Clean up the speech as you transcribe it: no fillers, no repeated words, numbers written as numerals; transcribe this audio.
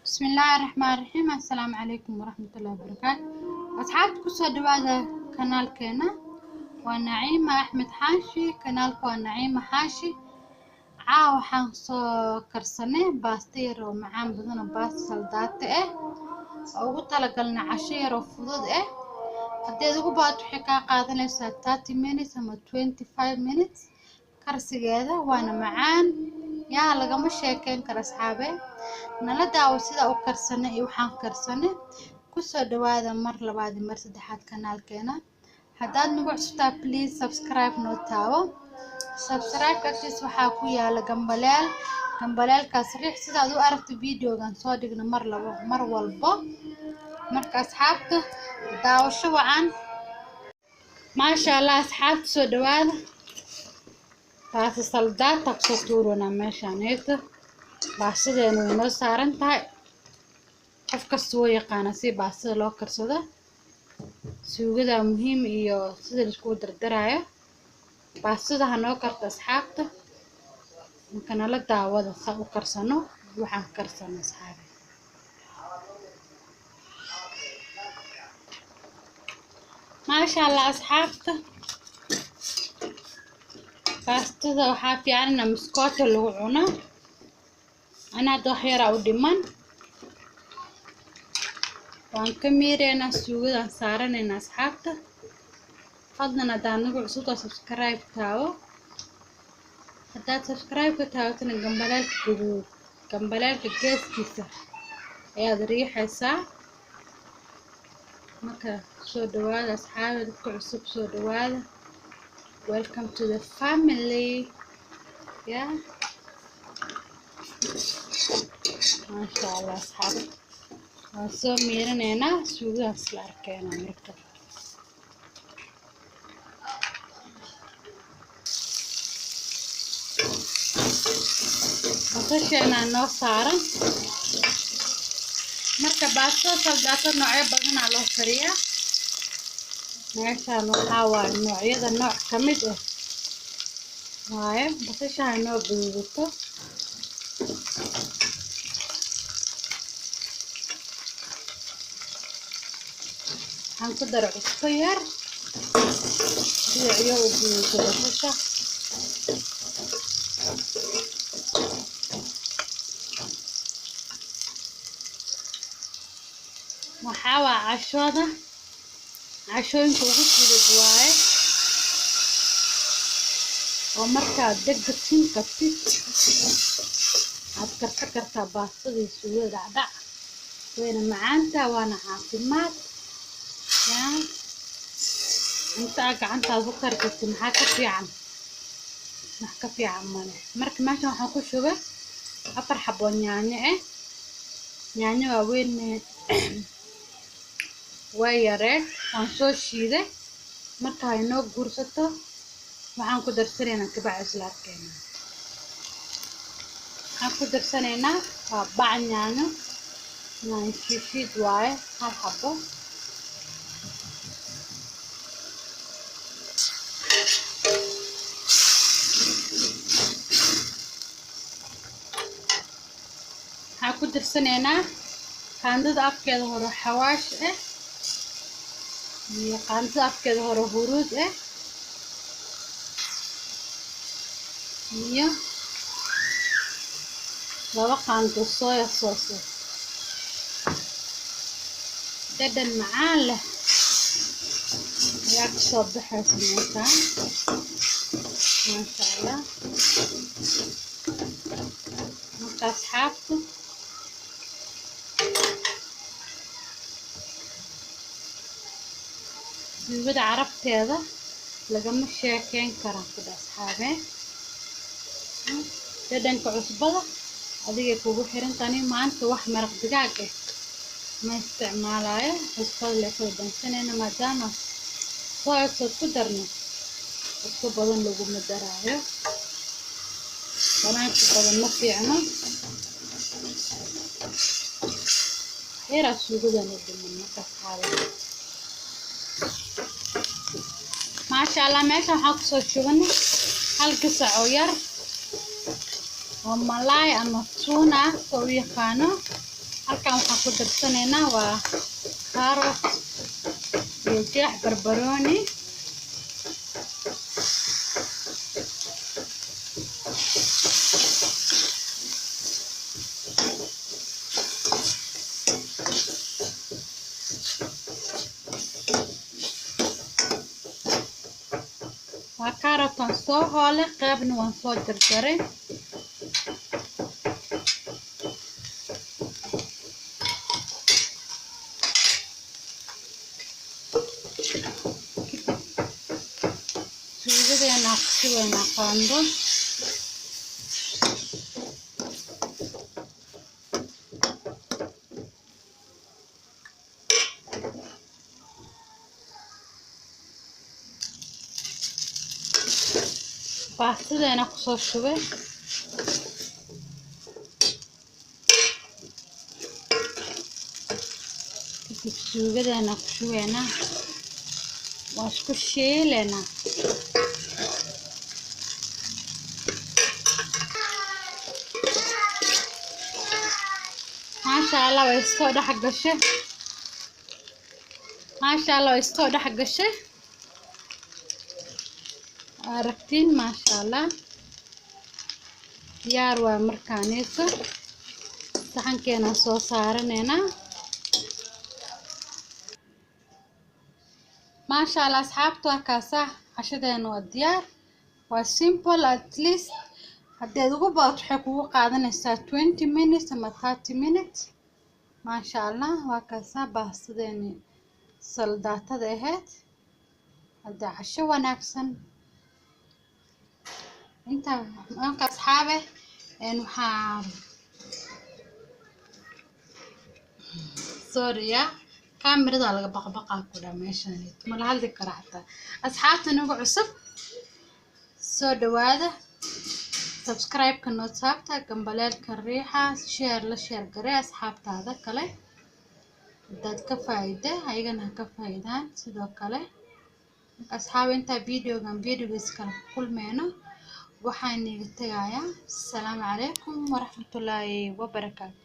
بسم الله الرحمن الرحيم. السلام عليكم ورحمة الله وبركاته. أصحاب كسر هذا قناة كنا ونعيمة أحمد حاشي قناة ونعيمة حاشي عاو حنصو كرسنة باستير ومعان بدنا باست سلدات أو طلقلنا عشير وفضود هدي ذو بعد حكا قادنا 30 minutes أما 25 minutes كرسي وانا معان يا لقى sheekeen kara asxaabe nala daawo sida u karsane iyo waxaan karsane ku soo dhawaada mar labaad mar saddexaad kanaalkeena haddaad nagu cusubtaa please subscribe noo taawo subscribe kaas waxaa ku yaala gambaleelkaas riix sida aad u aragto videogan soo dhigno mar walbo marka asxaabta daawasho wacan maasha Allah asxaabta soo dhawaada taasi saldaad kusoo tuurona meeshaaneyta baasadeenu inoo saaran tahay qof kasta wuu yaqaana si baasada loo karsado suugada muhiim iyo sida la isku dardarayo baasada hanoo karto asxaabta marka nala daawada saa u karsano waxaan karsano asxaabe maasha Allah asxaabta baastada waxaa fiican in miskoota lagu cuno أنا ضحية أو دمان وان كميرينا سوغدا سارن الناس حتى فضلنا دانو عصوتا سبسكرايب تاو حتى سبسكرايب تاو تنا جنبالك جيس كيسا يا دريحة سا مكا سو دواد أصحابي دكو عصوب سو دواد welcome to the family yeah ما شاء الله أصحابي وسو ميرنا سوغا سلاركينا مركب وطشينا نو سارن مركب باسو سلداتو نوعية بدنا على سريع ماشا نحاول نوعية النوع كميدة هاي بطشها نوع بيوتو هنقدر عصير يعيو بيوتو وحاوى عشوة عشوين فوقش بالدواي ومركا دقة سين كتيت عدكرتا باصدي سوية دعدع وين معانتا وانا عاصمات يا انت قعنت ذكر كنت محاكا في عمانه مرك ماشي waxaan ku shubay afar xabo yaanyo waaweyn way yaree aan soo shiiday marka ay noo guursato waxaan ku darsanaynaa kabac islaarkeena waxaan ku darsanaynaa waa bac yaanyo shiid waaye hal xabo ku darsanayna qaandada afkeeda hore xawaash iyo qaandada afkeeda hore huruud iyo laba qaando soya sauce dadan macaan leh ayaa kusoo baxaysa meeshaan maasha Allah marka asxaabta suugada carabteeda lagama sheekeyn karaan ku asxaabe dadanka cusbada adiga kugu xirantani maanta wax maraq digaag ma isticmaalayo cusbada la soo dansanayna maadaama soo ku darno cusbo badan lagu madaraayo banaanka badan ma fiicno heera suugadan u dhiman marka asxaabe ما شاء الله ماشي هحط شغلني حلقة سعوير وملاي أما تونة سوي خانو halkan waxaan ku darsanaynaa waa carrot iyo jeex barbarooni waa carrotan soo hoole qaybna waan soo jarjaray suugadeena ku shubaynaa qaando baastadeena kusoo shubay kadib suugadeena ku shubaynaa waa isku shiilaynaa maasha allah way soo dhex gashay maasha allah way soo dhex gashay aragtiin maasha allah diyaar waa markaanayso saxankeena soo saaraneynaa maasha allah asxaabta waa kaasa cashadeena waa diyaar waa simple at least haddii ugu baato waxay kugu qaadanaysaa 20 minutes ama 30 minutes maasha allah waa kaasa baastadeena saldaatada ahayd hadda casho wanaagsan inta marka asxaabe waxaa sorry kaamirada laga baqbaqaa ku dhaa meeshan ma la hadli karo xataa asxaabta nagu cusub soo dhawaada subscribe-ka noo taabta gambaleelka riixa share la share garee asxaabtaada kale dad ka faa'iido ayagana ka faa'iidaan sidoo kale asxaab inta videogiis kala kulmeeno waxaan iga tagayaa assalaamu calaykum waraxmatullaahi wabarakaatu